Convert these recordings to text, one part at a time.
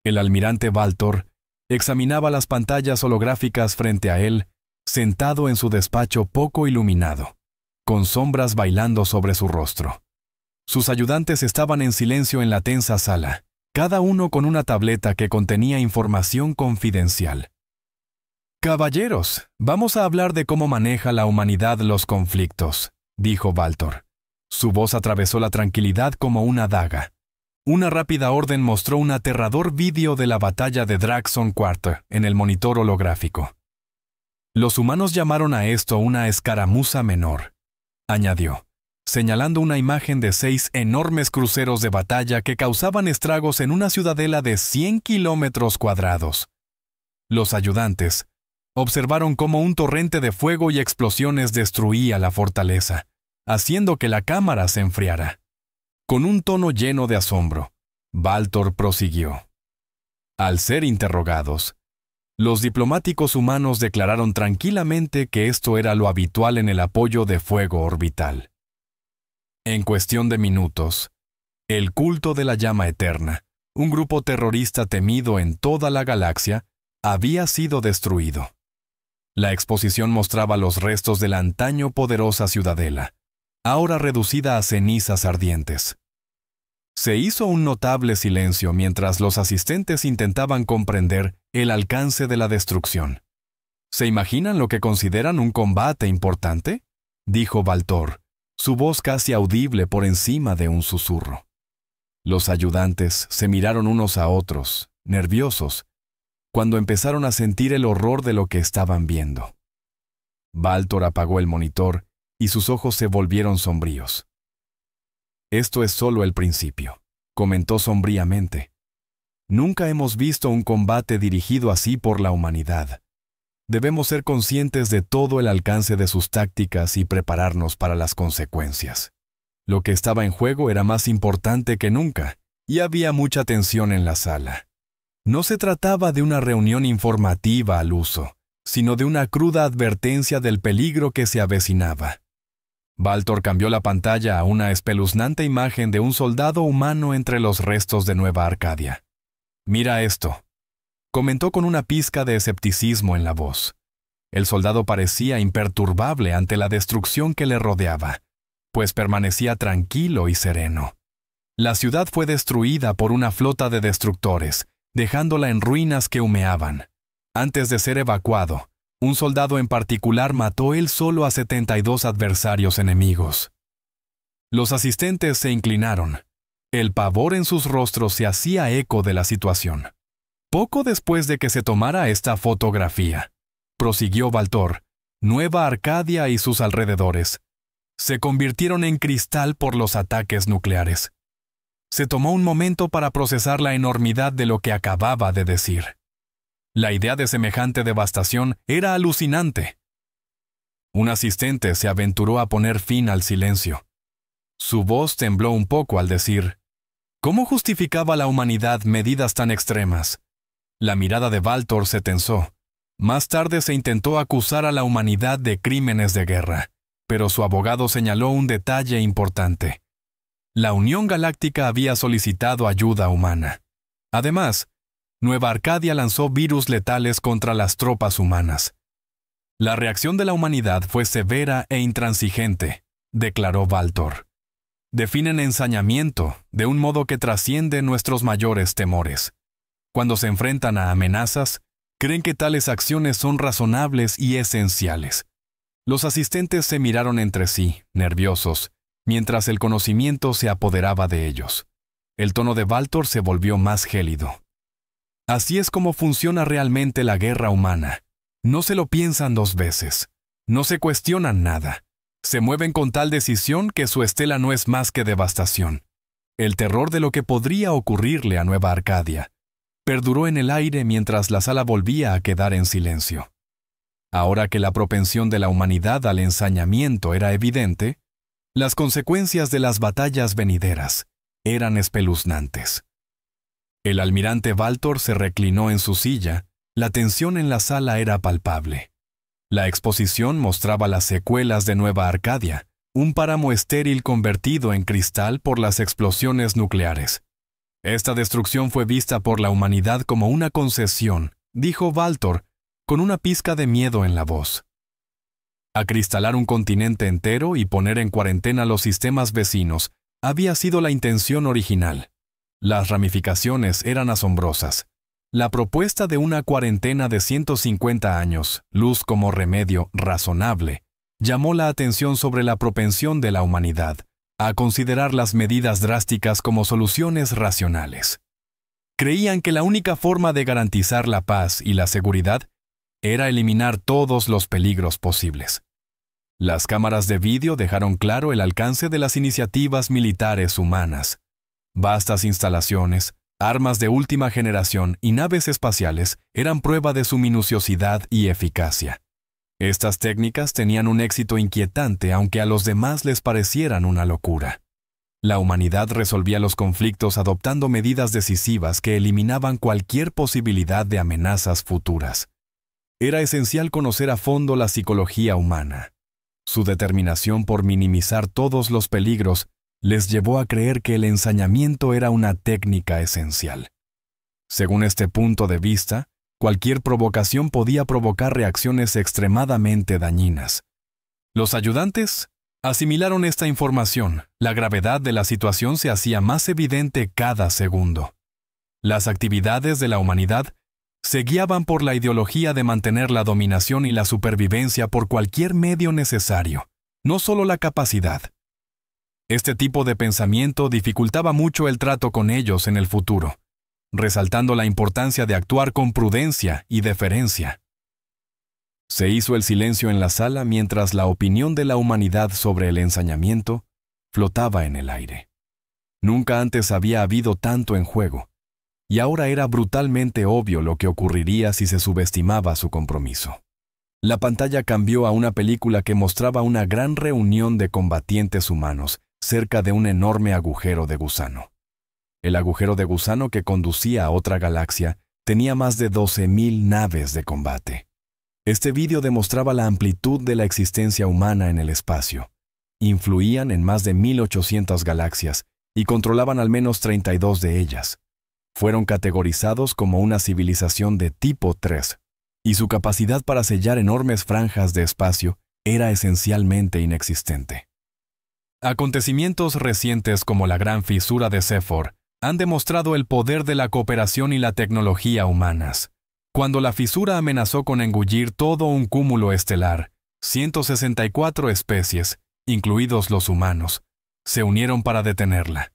El almirante Valtor examinaba las pantallas holográficas frente a él, sentado en su despacho poco iluminado, con sombras bailando sobre su rostro. Sus ayudantes estaban en silencio en la tensa sala, cada uno con una tableta que contenía información confidencial. «Caballeros, vamos a hablar de cómo maneja la humanidad los conflictos», dijo Valtor. Su voz atravesó la tranquilidad como una daga. Una rápida orden mostró un aterrador vídeo de la batalla de Draxon Quarter en el monitor holográfico. «Los humanos llamaron a esto una escaramuza menor», añadió, señalando una imagen de 6 enormes cruceros de batalla que causaban estragos en una ciudadela de 100 kilómetros cuadrados. Los ayudantes observaron cómo un torrente de fuego y explosiones destruía la fortaleza, haciendo que la cámara se enfriara. Con un tono lleno de asombro, Valtor prosiguió. Al ser interrogados, los diplomáticos humanos declararon tranquilamente que esto era lo habitual en el apoyo de fuego orbital. En cuestión de minutos, el culto de la llama eterna, un grupo terrorista temido en toda la galaxia, había sido destruido. La exposición mostraba los restos de la antaño poderosa ciudadela, ahora reducida a cenizas ardientes. Se hizo un notable silencio mientras los asistentes intentaban comprender el alcance de la destrucción. ¿Se imaginan lo que consideran un combate importante?, dijo Valtor, su voz casi audible por encima de un susurro. Los ayudantes se miraron unos a otros, nerviosos, cuando empezaron a sentir el horror de lo que estaban viendo. Valtor apagó el monitor y sus ojos se volvieron sombríos. «Esto es solo el principio», comentó sombríamente. «Nunca hemos visto un combate dirigido así por la humanidad. Debemos ser conscientes de todo el alcance de sus tácticas y prepararnos para las consecuencias. Lo que estaba en juego era más importante que nunca, y había mucha tensión en la sala. No se trataba de una reunión informativa al uso, sino de una cruda advertencia del peligro que se avecinaba». Valtor cambió la pantalla a una espeluznante imagen de un soldado humano entre los restos de Nueva Arcadia. «Mira esto», comentó con una pizca de escepticismo en la voz. El soldado parecía imperturbable ante la destrucción que le rodeaba, pues permanecía tranquilo y sereno. La ciudad fue destruida por una flota de destructores, dejándola en ruinas que humeaban. Antes de ser evacuado, un soldado en particular mató él solo a 72 adversarios enemigos. Los asistentes se inclinaron. El pavor en sus rostros se hacía eco de la situación. Poco después de que se tomara esta fotografía, prosiguió Valtor, Nueva Arcadia y sus alrededores se convirtieron en cristal por los ataques nucleares. Se tomó un momento para procesar la enormidad de lo que acababa de decir. La idea de semejante devastación era alucinante. Un asistente se aventuró a poner fin al silencio. Su voz tembló un poco al decir, ¿cómo justificaba la humanidad medidas tan extremas? La mirada de Valtor se tensó. Más tarde se intentó acusar a la humanidad de crímenes de guerra, pero su abogado señaló un detalle importante. La Unión Galáctica había solicitado ayuda humana. Además, Nueva Arcadia lanzó virus letales contra las tropas humanas. La reacción de la humanidad fue severa e intransigente, declaró Valtor. Definen ensañamiento de un modo que trasciende nuestros mayores temores. Cuando se enfrentan a amenazas, creen que tales acciones son razonables y esenciales. Los asistentes se miraron entre sí, nerviosos, mientras el conocimiento se apoderaba de ellos. El tono de Valtor se volvió más gélido. Así es como funciona realmente la guerra humana. No se lo piensan dos veces. No se cuestionan nada. Se mueven con tal decisión que su estela no es más que devastación. El terror de lo que podría ocurrirle a Nueva Arcadia perduró en el aire mientras la sala volvía a quedar en silencio. Ahora que la propensión de la humanidad al ensañamiento era evidente, las consecuencias de las batallas venideras eran espeluznantes. El almirante Valtor se reclinó en su silla. La tensión en la sala era palpable. La exposición mostraba las secuelas de Nueva Arcadia, un páramo estéril convertido en cristal por las explosiones nucleares. Esta destrucción fue vista por la humanidad como una concesión, dijo Valtor, con una pizca de miedo en la voz. Acristalar un continente entero y poner en cuarentena los sistemas vecinos había sido la intención original. Las ramificaciones eran asombrosas. La propuesta de una cuarentena de 150 años, luz como remedio razonable, llamó la atención sobre la propensión de la humanidad a considerar las medidas drásticas como soluciones racionales. Creían que la única forma de garantizar la paz y la seguridad era eliminar todos los peligros posibles. Las cámaras de vídeo dejaron claro el alcance de las iniciativas militares humanas. Vastas instalaciones, armas de última generación y naves espaciales eran prueba de su minuciosidad y eficacia. Estas técnicas tenían un éxito inquietante, aunque a los demás les parecieran una locura. La humanidad resolvía los conflictos adoptando medidas decisivas que eliminaban cualquier posibilidad de amenazas futuras. Era esencial conocer a fondo la psicología humana. Su determinación por minimizar todos los peligros les llevó a creer que el ensañamiento era una técnica esencial. Según este punto de vista, cualquier provocación podía provocar reacciones extremadamente dañinas. Los ayudantes asimilaron esta información. La gravedad de la situación se hacía más evidente cada segundo. Las actividades de la humanidad se guiaban por la ideología de mantener la dominación y la supervivencia por cualquier medio necesario, no solo la capacidad. Este tipo de pensamiento dificultaba mucho el trato con ellos en el futuro, resaltando la importancia de actuar con prudencia y deferencia. Se hizo el silencio en la sala mientras la opinión de la humanidad sobre el ensañamiento flotaba en el aire. Nunca antes había habido tanto en juego, y ahora era brutalmente obvio lo que ocurriría si se subestimaba su compromiso. La pantalla cambió a una película que mostraba una gran reunión de combatientes humanos cerca de un enorme agujero de gusano. El agujero de gusano que conducía a otra galaxia tenía más de 12.000 naves de combate. Este vídeo demostraba la amplitud de la existencia humana en el espacio. Influían en más de 1.800 galaxias y controlaban al menos 32 de ellas. Fueron categorizados como una civilización de tipo 3, y su capacidad para sellar enormes franjas de espacio era esencialmente inexistente. Acontecimientos recientes como la Gran Fisura de Sephor han demostrado el poder de la cooperación y la tecnología humanas. Cuando la fisura amenazó con engullir todo un cúmulo estelar, 164 especies, incluidos los humanos, se unieron para detenerla.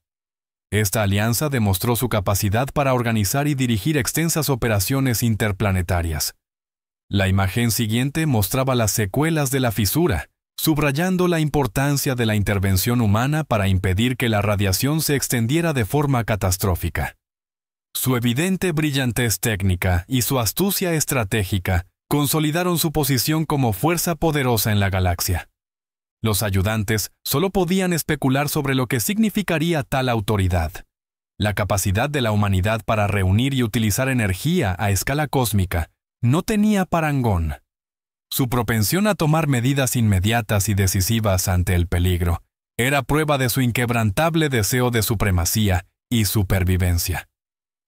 Esta alianza demostró su capacidad para organizar y dirigir extensas operaciones interplanetarias. La imagen siguiente mostraba las secuelas de la fisura, subrayando la importancia de la intervención humana para impedir que la radiación se extendiera de forma catastrófica. Su evidente brillantez técnica y su astucia estratégica consolidaron su posición como fuerza poderosa en la galaxia. Los ayudantes solo podían especular sobre lo que significaría tal autoridad. La capacidad de la humanidad para reunir y utilizar energía a escala cósmica no tenía parangón. Su propensión a tomar medidas inmediatas y decisivas ante el peligro era prueba de su inquebrantable deseo de supremacía y supervivencia.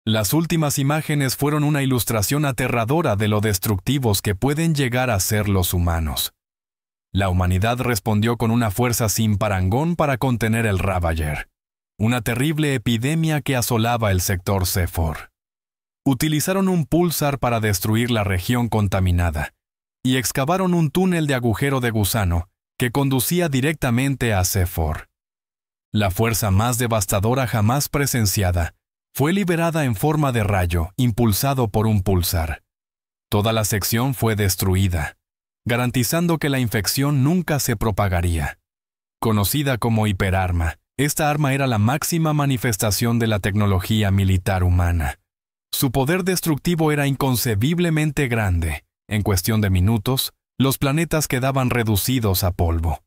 Las últimas imágenes fueron una ilustración aterradora de lo destructivos que pueden llegar a ser los humanos. La humanidad respondió con una fuerza sin parangón para contener el Ravager, una terrible epidemia que asolaba el sector Sephor. Utilizaron un pulsar para destruir la región contaminada y excavaron un túnel de agujero de gusano que conducía directamente a Sephor. La fuerza más devastadora jamás presenciada fue liberada en forma de rayo impulsado por un pulsar. Toda la sección fue destruida, garantizando que la infección nunca se propagaría. Conocida como hiperarma, esta arma era la máxima manifestación de la tecnología militar humana. Su poder destructivo era inconcebiblemente grande. En cuestión de minutos, los planetas quedaban reducidos a polvo.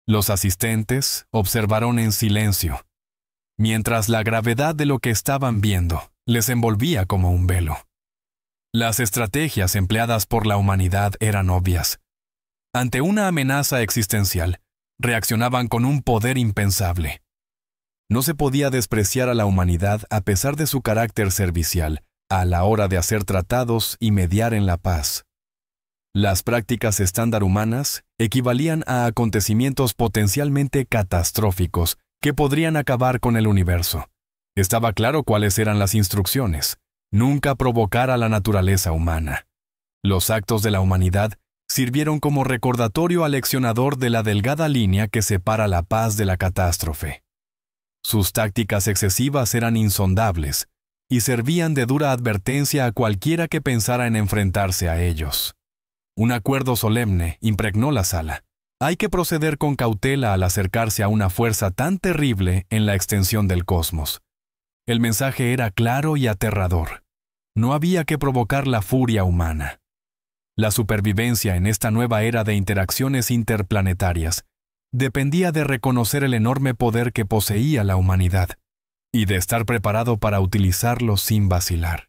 Los asistentes observaron en silencio, mientras la gravedad de lo que estaban viendo les envolvía como un velo. Las estrategias empleadas por la humanidad eran obvias. Ante una amenaza existencial, reaccionaban con un poder impensable. No se podía despreciar a la humanidad a pesar de su carácter servicial, a la hora de hacer tratados y mediar en la paz. Las prácticas estándar humanas equivalían a acontecimientos potencialmente catastróficos que podrían acabar con el universo. Estaba claro cuáles eran las instrucciones: nunca provocar a la naturaleza humana. Los actos de la humanidad sirvieron como recordatorio aleccionador de la delgada línea que separa la paz de la catástrofe. Sus tácticas excesivas eran insondables y servían de dura advertencia a cualquiera que pensara en enfrentarse a ellos. Un acuerdo solemne impregnó la sala. Hay que proceder con cautela al acercarse a una fuerza tan terrible en la extensión del cosmos. El mensaje era claro y aterrador. No había que provocar la furia humana. La supervivencia en esta nueva era de interacciones interplanetarias dependía de reconocer el enorme poder que poseía la humanidad y de estar preparado para utilizarlo sin vacilar.